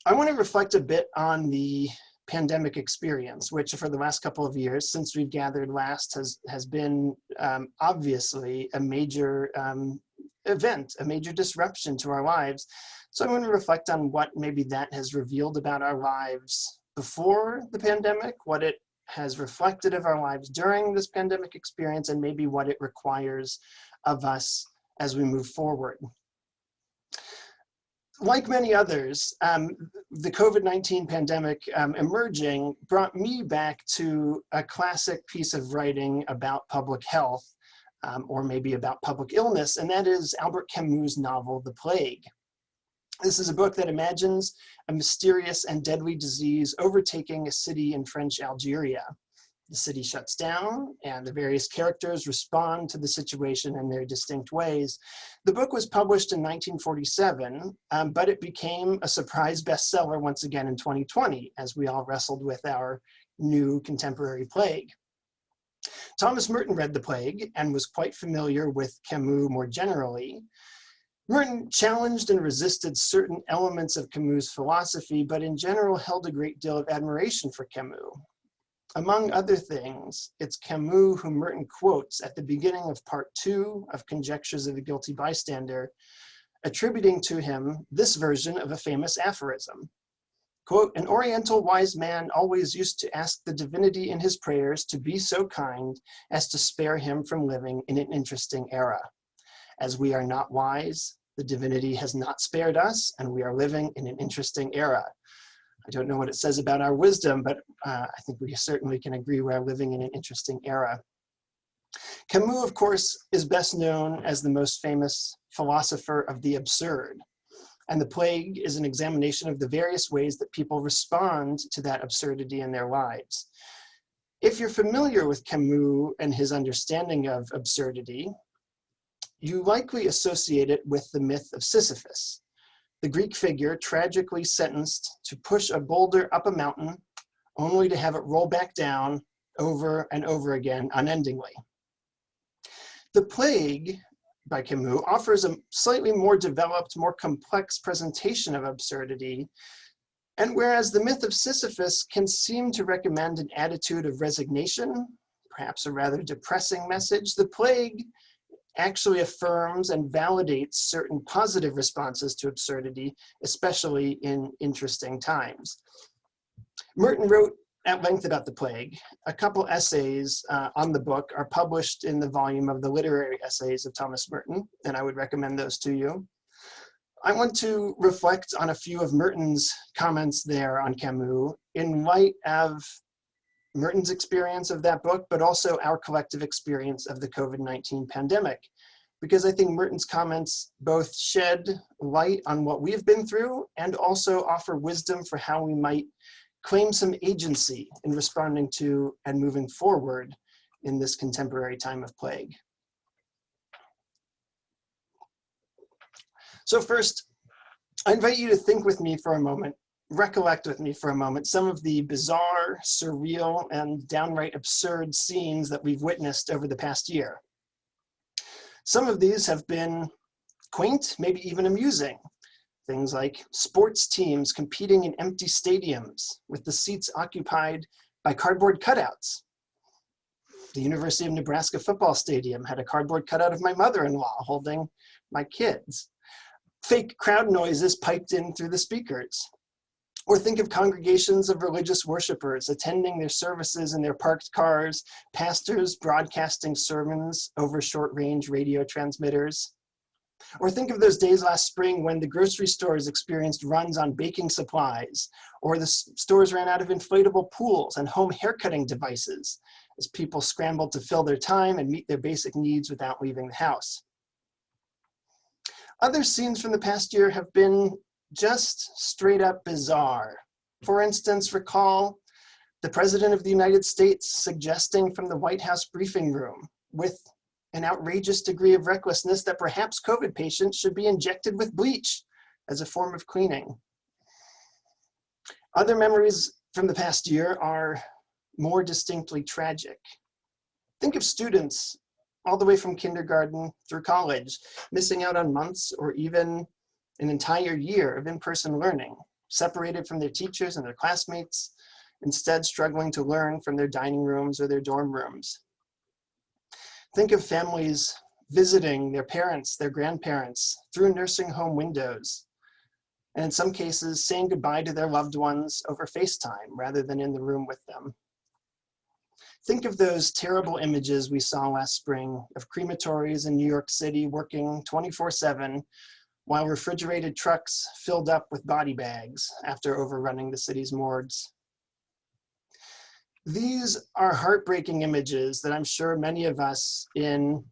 I want to reflect a bit on the pandemic experience, which for the last couple of years, since we've gathered last, has been obviously a major event, a major disruption to our lives. So I want to reflect on what maybe that has revealed about our lives before the pandemic, what it has reflected of our lives during this pandemic experience, and maybe what it requires of us as we move forward. Like many others, the COVID-19 pandemic emerging brought me back to a classic piece of writing about public health, or maybe about public illness, and that is Albert Camus' novel, The Plague. This is a book that imagines a mysterious and deadly disease overtaking a city in French Algeria. The city shuts down, and the various characters respond to the situation in their distinct ways. The book was published in 1947, but it became a surprise bestseller once again in 2020, as we all wrestled with our new contemporary plague. Thomas Merton read The Plague and was quite familiar with Camus more generally. Merton challenged and resisted certain elements of Camus' philosophy, but in general held a great deal of admiration for Camus. Among other things, it's Camus who Merton quotes at the beginning of part 2 of Conjectures of the Guilty Bystander, attributing to him this version of a famous aphorism. Quote, "An Oriental wise man always used to ask the divinity in his prayers to be so kind as to spare him from living in an interesting era. As we are not wise, the divinity has not spared us, and we are living in an interesting era." I don't know what it says about our wisdom, but I think we certainly can agree we are living in an interesting era. Camus, of course, is best known as the most famous philosopher of the absurd. And The Plague is an examination of the various ways that people respond to that absurdity in their lives. If you're familiar with Camus and his understanding of absurdity, you likely associate it with the myth of Sisyphus, the Greek figure tragically sentenced to push a boulder up a mountain only to have it roll back down over and over again unendingly. The Plague by Camus offers a slightly more developed, more complex presentation of absurdity, and whereas the myth of Sisyphus can seem to recommend an attitude of resignation, perhaps a rather depressing message, The Plague actually affirms and validates certain positive responses to absurdity, especially in interesting times. Merton wrote at length about The Plague. A couple essays on the book are published in the volume of the literary essays of Thomas Merton, and I would recommend those to you. I want to reflect on a few of Merton's comments there on Camus in light of Merton's experience of that book, but also our collective experience of the COVID-19 pandemic, because I think Merton's comments both shed light on what we've been through and also offer wisdom for how we might claim some agency in responding to and moving forward in this contemporary time of plague. So first, I invite you to think with me for a moment, recollect with me for a moment some of the bizarre, surreal, and downright absurd scenes that we've witnessed over the past year. Some of these have been quaint, maybe even amusing. Things like sports teams competing in empty stadiums with the seats occupied by cardboard cutouts. The University of Nebraska football stadium had a cardboard cutout of my mother-in-law holding my kids. Fake crowd noises piped in through the speakers. Or think of congregations of religious worshipers attending their services in their parked cars, pastors broadcasting sermons over short-range radio transmitters. Or think of those days last spring when the grocery stores experienced runs on baking supplies, or the stores ran out of inflatable pools and home haircutting devices as people scrambled to fill their time and meet their basic needs without leaving the house. Other scenes from the past year have been just straight up bizarre. For instance, recall the President of the United States suggesting from the White House briefing room with an outrageous degree of recklessness that perhaps COVID patients should be injected with bleach as a form of cleaning. Other memories from the past year are more distinctly tragic. Think of students all the way from kindergarten through college, missing out on months or even an entire year of in-person learning separated from their teachers and their classmates, instead struggling to learn from their dining rooms or their dorm rooms. Think of families visiting their parents, their grandparents through nursing home windows, and in some cases saying goodbye to their loved ones over FaceTime rather than in the room with them. Think of those terrible images we saw last spring of crematories in New York City working 24/7 while refrigerated trucks filled up with body bags after overrunning the city's morgues. These are heartbreaking images that I'm sure many of us in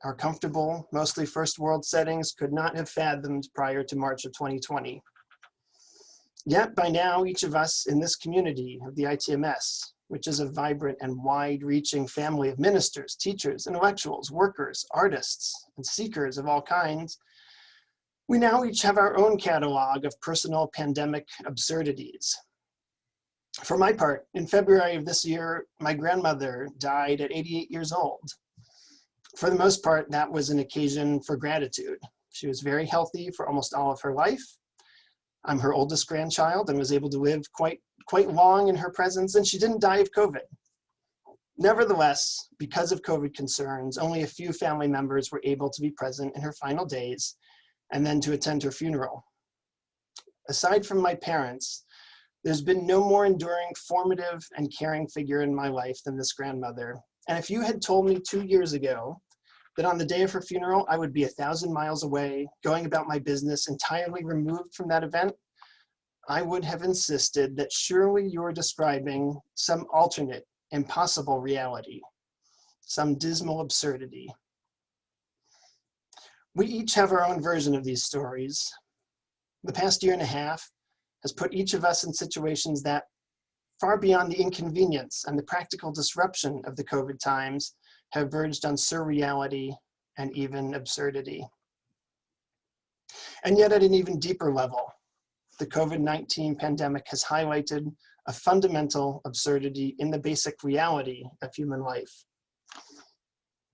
our comfortable, mostly first world settings could not have fathomed prior to March of 2020. Yet by now, each of us in this community of the ITMS, which is a vibrant and wide-reaching family of ministers, teachers, intellectuals, workers, artists, and seekers of all kinds, we now each have our own catalog of personal pandemic absurdities. For my part, in February of this year, my grandmother died at 88 years old. For the most part, that was an occasion for gratitude. She was very healthy for almost all of her life. I'm her oldest grandchild and was able to live quite long in her presence, and she didn't die of COVID. Nevertheless, because of COVID concerns, only a few family members were able to be present in her final days and then to attend her funeral. Aside from my parents, there's been no more enduring, formative, and caring figure in my life than this grandmother. And if you had told me 2 years ago that on the day of her funeral, I would be 1,000 miles away, going about my business, entirely removed from that event, I would have insisted that surely you are describing some alternate, impossible reality, some dismal absurdity. We each have our own version of these stories. The past year and a half has put each of us in situations that, far beyond the inconvenience and the practical disruption of the COVID times, have verged on surreality and even absurdity. And yet at an even deeper level, the COVID-19 pandemic has highlighted a fundamental absurdity in the basic reality of human life.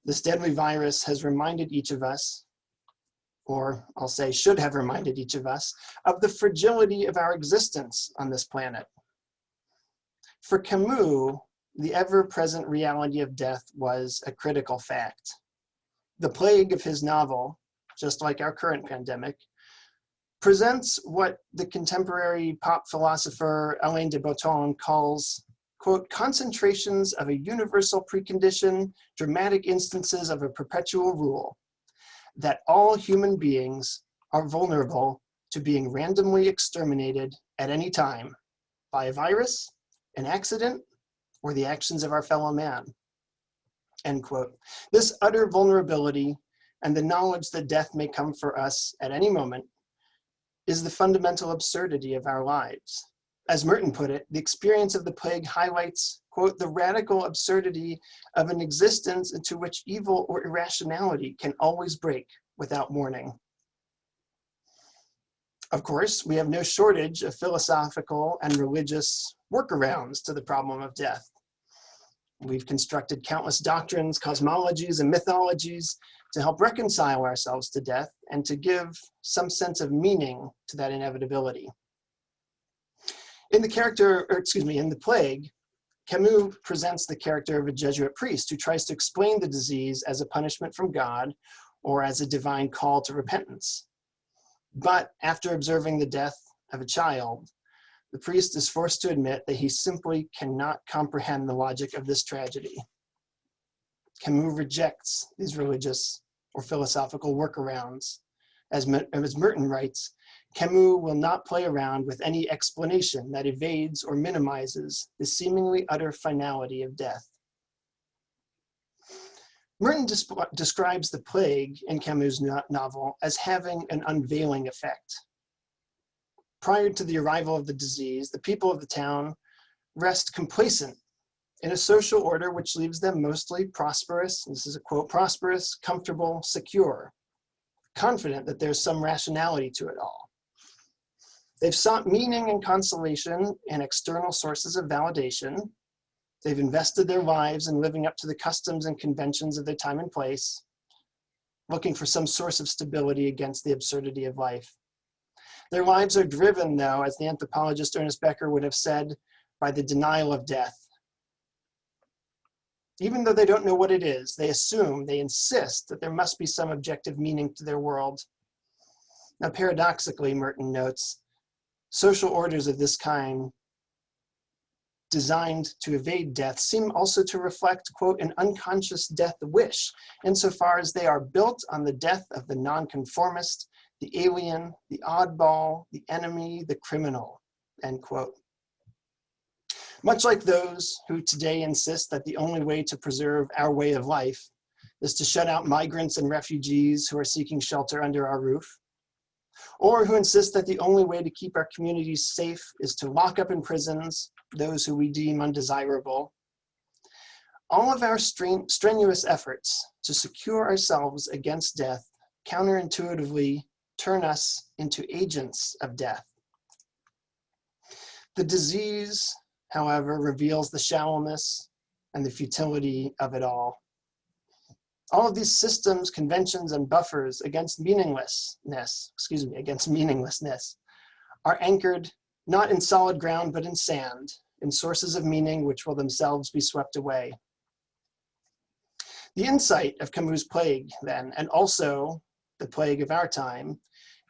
This deadly virus has reminded each of us, or I'll say should have reminded each of us, of the fragility of our existence on this planet. For Camus, the ever-present reality of death was a critical fact. The plague of his novel, just like our current pandemic, presents what the contemporary pop philosopher Alain de Botton calls, quote, concentrations of a universal precondition, dramatic instances of a perpetual rule, that all human beings are vulnerable to being randomly exterminated at any time by a virus, an accident, or the actions of our fellow man, end quote. This utter vulnerability and the knowledge that death may come for us at any moment is the fundamental absurdity of our lives. As Merton put it, the experience of the plague highlights, quote, the radical absurdity of an existence into which evil or irrationality can always break without warning. Of course, we have no shortage of philosophical and religious workarounds to the problem of death. We've constructed countless doctrines, cosmologies, and mythologies to help reconcile ourselves to death and to give some sense of meaning to that inevitability. In the plague, Camus presents the character of a Jesuit priest who tries to explain the disease as a punishment from God or as a divine call to repentance. But after observing the death of a child, the priest is forced to admit that he simply cannot comprehend the logic of this tragedy. Camus rejects these religious or philosophical workarounds. As Merton writes, Camus will not play around with any explanation that evades or minimizes the seemingly utter finality of death. Merton describes the plague in Camus' novel as having an unveiling effect. Prior to the arrival of the disease, the people of the town rest complacent in a social order which leaves them mostly prosperous, this is a quote, prosperous, comfortable, secure, confident that there's some rationality to it all. They've sought meaning and consolation in external sources of validation. They've invested their lives in living up to the customs and conventions of their time and place, looking for some source of stability against the absurdity of life. Their lives are driven, though, as the anthropologist Ernest Becker would have said, by the denial of death. Even though they don't know what it is, they assume, they insist that there must be some objective meaning to their world. Now, paradoxically, Merton notes, social orders of this kind, designed to evade death, seem also to reflect, quote, an unconscious death wish, insofar as they are built on the death of the nonconformist, the alien, the oddball, the enemy, the criminal, end quote. Much like those who today insist that the only way to preserve our way of life is to shut out migrants and refugees who are seeking shelter under our roof, or who insist that the only way to keep our communities safe is to lock up in prisons those who we deem undesirable. All of our strenuous efforts to secure ourselves against death counterintuitively turn us into agents of death. The disease, however, reveals the shallowness and the futility of it all. All of these systems, conventions, and buffers against meaninglessness are anchored not in solid ground, but in sand, in sources of meaning which will themselves be swept away. The insight of Camus' plague, then, and also the plague of our time,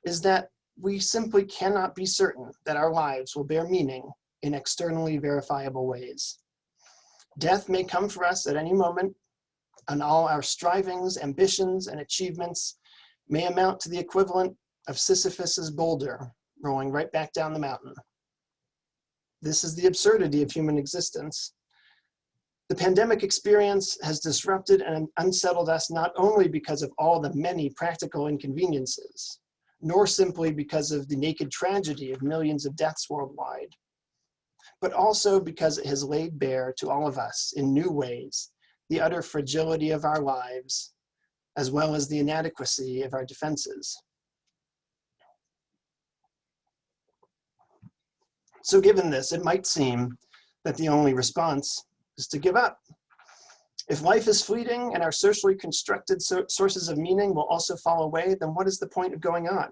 is that we simply cannot be certain that our lives will bear meaning in externally verifiable ways. Death may come for us at any moment, and all our strivings, ambitions, and achievements may amount to the equivalent of Sisyphus's boulder rolling right back down the mountain. This is the absurdity of human existence. The pandemic experience has disrupted and unsettled us not only because of all the many practical inconveniences, nor simply because of the naked tragedy of millions of deaths worldwide, but also because it has laid bare to all of us in new ways the utter fragility of our lives, as well as the inadequacy of our defenses. So given this, it might seem that the only response is to give up. If life is fleeting and our socially constructed sources of meaning will also fall away, then what is the point of going on?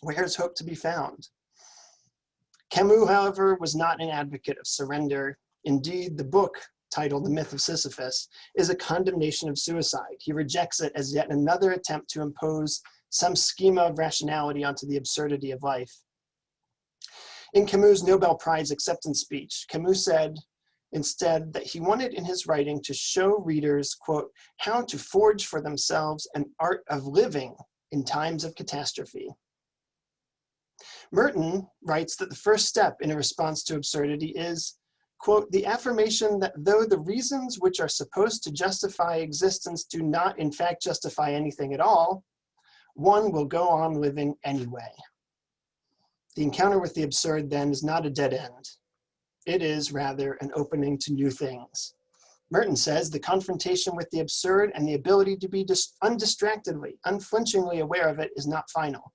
Where is hope to be found? Camus, however, was not an advocate of surrender. Indeed, the book, titled The Myth of Sisyphus, is a condemnation of suicide. He rejects it as yet another attempt to impose some schema of rationality onto the absurdity of life. In Camus' Nobel Prize acceptance speech, Camus said instead that he wanted in his writing to show readers, quote, how to forge for themselves an art of living in times of catastrophe. Merton writes that the first step in a response to absurdity is, quote, the affirmation that though the reasons which are supposed to justify existence do not in fact justify anything at all, one will go on living anyway. The encounter with the absurd, then, is not a dead end. It is, rather, an opening to new things. Merton says the confrontation with the absurd and the ability to be undistractedly, unflinchingly aware of it is not final.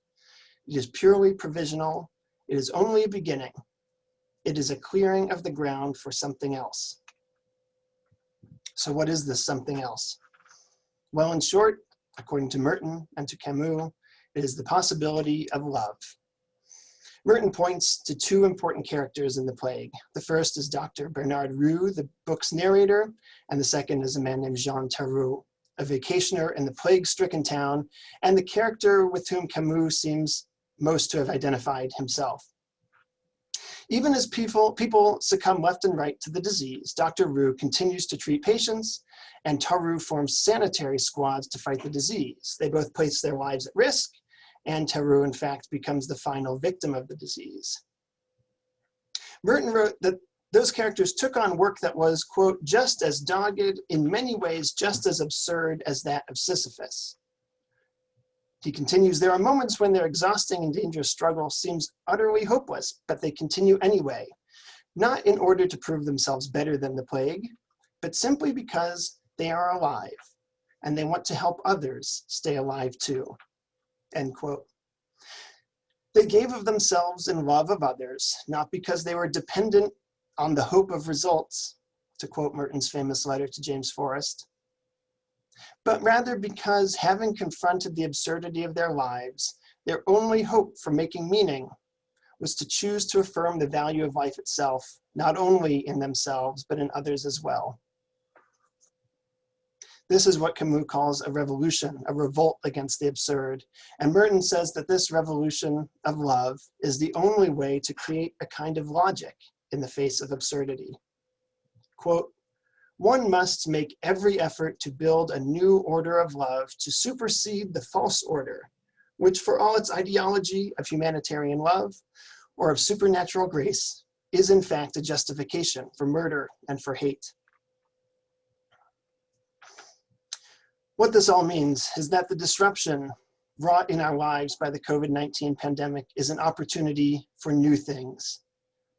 It is purely provisional. It is only a beginning. It is a clearing of the ground for something else. So what is this something else? Well, in short, according to Merton and to Camus, it is the possibility of love. Merton points to two important characters in The Plague. The first is Dr. Bernard Roux, the book's narrator, and the second is a man named Jean Tarrou, a vacationer in the plague-stricken town, and the character with whom Camus seems most to have identified himself. Even as people succumb left and right to the disease, Dr. Roux continues to treat patients, and Tarrou forms sanitary squads to fight the disease. They both place their lives at risk, and Tarrou, in fact, becomes the final victim of the disease. Merton wrote that those characters took on work that was, quote, just as dogged, in many ways just as absurd as that of Sisyphus. He continues, there are moments when their exhausting and dangerous struggle seems utterly hopeless, but they continue anyway, not in order to prove themselves better than the plague, but simply because they are alive, and they want to help others stay alive too, end quote. They gave of themselves in love of others, not because they were dependent on the hope of results, to quote Merton's famous letter to James Forrest, but rather because, having confronted the absurdity of their lives, Their only hope for making meaning was to choose to affirm the value of life itself, not only in themselves, but in others as well. This is what Camus calls a revolution, a revolt against the absurd. And Merton says that this revolution of love is the only way to create a kind of logic in the face of absurdity. Quote, "One must make every effort to build a new order of love to supersede the false order, which for all its ideology of humanitarian love or of supernatural grace is in fact a justification for murder and for hate." What this all means is that the disruption wrought in our lives by the COVID-19 pandemic is an opportunity for new things,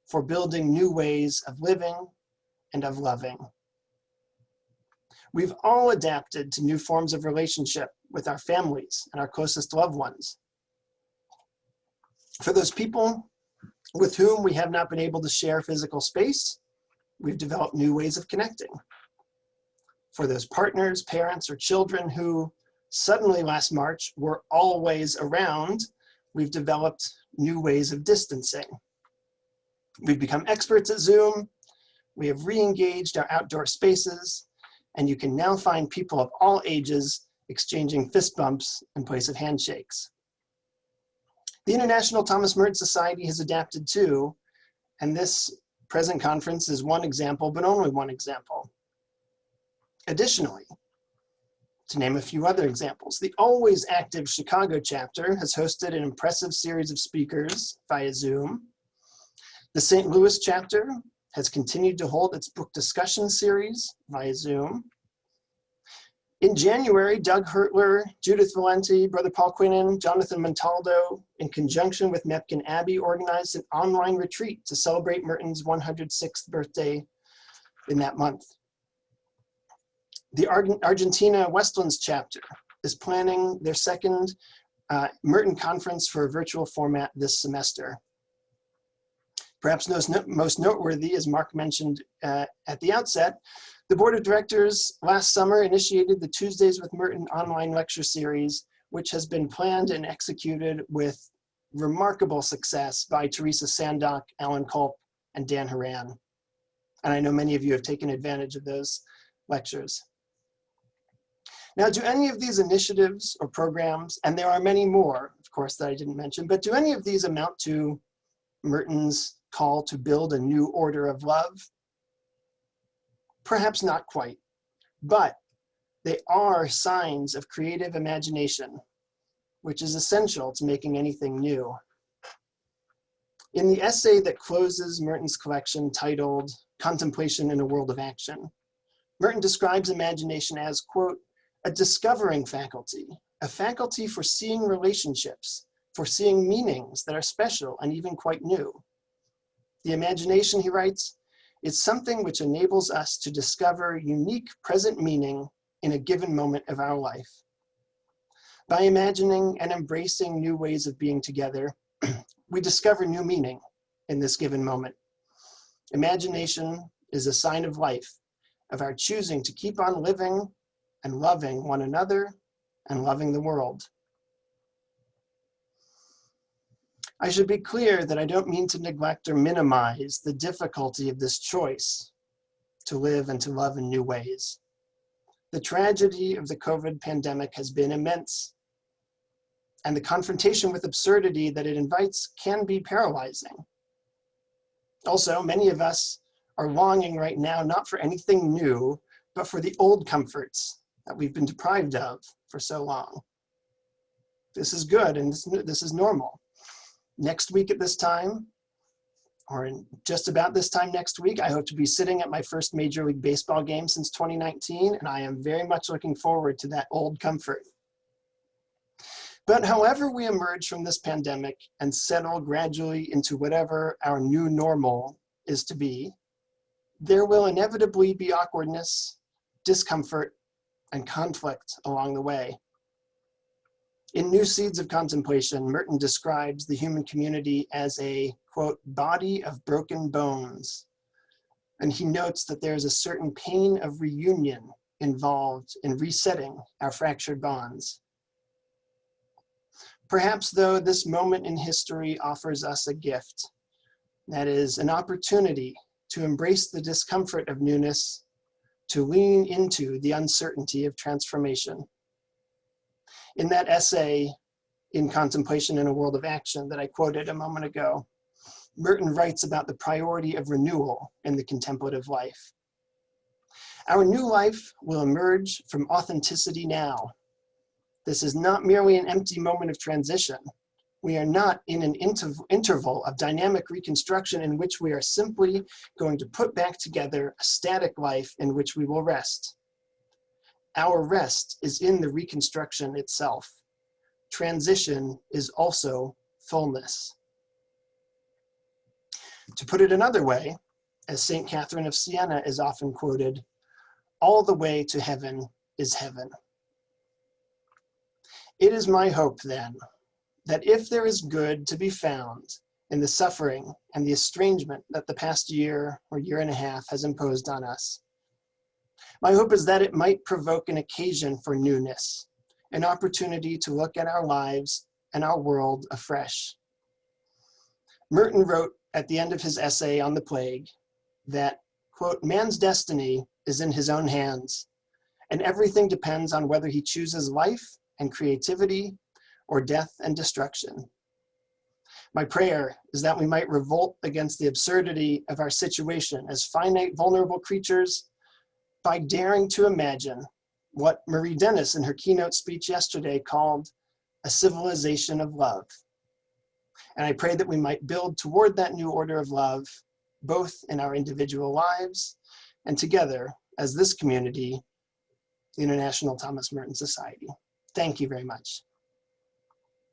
for building new ways of living and of loving. We've all adapted to new forms of relationship with our families and our closest loved ones. For those people with whom we have not been able to share physical space, we've developed new ways of connecting. For those partners, parents, or children who suddenly last March were always around, we've developed new ways of distancing. We've become experts at Zoom, we have re-engaged our outdoor spaces, and you can now find people of all ages exchanging fist bumps in place of handshakes. The International Thomas Merton Society has adapted too, and this present conference is one example, but only one example. Additionally, to name a few other examples, the always active Chicago chapter has hosted an impressive series of speakers via Zoom. The St. Louis chapter has continued to hold its book discussion series via Zoom. In January, Doug Hertler, Judith Valenti, Brother Paul Quinnen, Jonathan Montaldo, in conjunction with Mepkin Abbey, organized an online retreat to celebrate Merton's 106th birthday in that month. The Argentina Westlands chapter is planning their second Merton conference for a virtual format this semester. Perhaps most noteworthy, as Mark mentioned at the outset, the board of directors last summer initiated the Tuesdays with Merton online lecture series, which has been planned and executed with remarkable success by Teresa Sandock, Alan Culp, and Dan Horan. And I know many of you have taken advantage of those lectures. Now, do any of these initiatives or programs, and there are many more, of course, that I didn't mention, but do any of these amount to Merton's call to build a new order of love? Perhaps not quite, but they are signs of creative imagination, which is essential to making anything new. In the essay that closes Merton's collection titled Contemplation in a World of Action, Merton describes imagination as, quote, "a discovering faculty, a faculty for seeing relationships, for seeing meanings that are special and even quite new. The imagination," he writes, "is something which enables us to discover unique present meaning in a given moment of our life. By imagining and embracing new ways of being together, we discover new meaning in this given moment. Imagination is a sign of life, of our choosing to keep on living and loving one another and loving the world." I should be clear that I don't mean to neglect or minimize the difficulty of this choice to live and to love in new ways. The tragedy of the COVID pandemic has been immense, and the confrontation with absurdity that it invites can be paralyzing. Also, many of us are longing right now not for anything new, but for the old comforts that we've been deprived of for so long. This is good, and this is normal. Next week at this time, or in just about this time next week, I hope to be sitting at my first Major League Baseball game since 2019, and I am very much looking forward to that old comfort. But however we emerge from this pandemic and settle gradually into whatever our new normal is to be, there will inevitably be awkwardness, discomfort, and conflict along the way. In New Seeds of Contemplation, Merton describes the human community as a, quote, "body of broken bones." And he notes that there is a certain pain of reunion involved in resetting our fractured bonds. Perhaps, though, this moment in history offers us a gift. That is, an opportunity to embrace the discomfort of newness, to lean into the uncertainty of transformation. In that essay, In Contemplation in a World of Action, that I quoted a moment ago, Merton writes about the priority of renewal in the contemplative life. Our new life will emerge from authenticity now. This is not merely an empty moment of transition. We are not in an interval of dynamic reconstruction in which we are simply going to put back together a static life in which we will rest. Our rest is in the reconstruction itself. Transition is also fullness. To put it another way, as St. Catherine of Siena is often quoted, all the way to heaven is heaven. It is my hope, then, that if there is good to be found in the suffering and the estrangement that the past year or year and a half has imposed on us, my hope is that it might provoke an occasion for newness, an opportunity to look at our lives and our world afresh. Merton wrote at the end of his essay on the plague that, quote, man's destiny is in his own hands, and everything depends on whether he chooses life and creativity or death and destruction. My prayer is that we might revolt against the absurdity of our situation as finite, vulnerable creatures by daring to imagine what Marie Dennis in her keynote speech yesterday called a civilization of love. And I pray that we might build toward that new order of love, both in our individual lives and together as this community, the International Thomas Merton Society. Thank you very much.